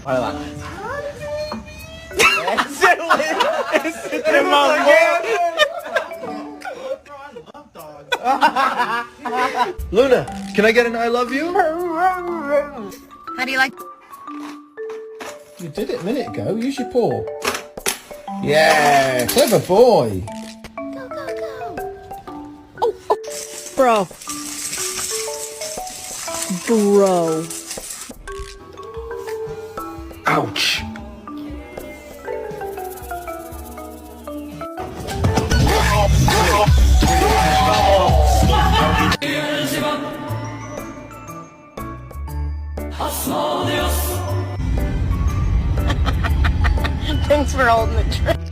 Olha lá. Luna, can I get an I love you? How do you like? You did it a minute ago. Use your paw. Yeah, clever boy. Go, go, go. Oh, oh. Bro. Bro. Ouch. Thanks for holding the trick.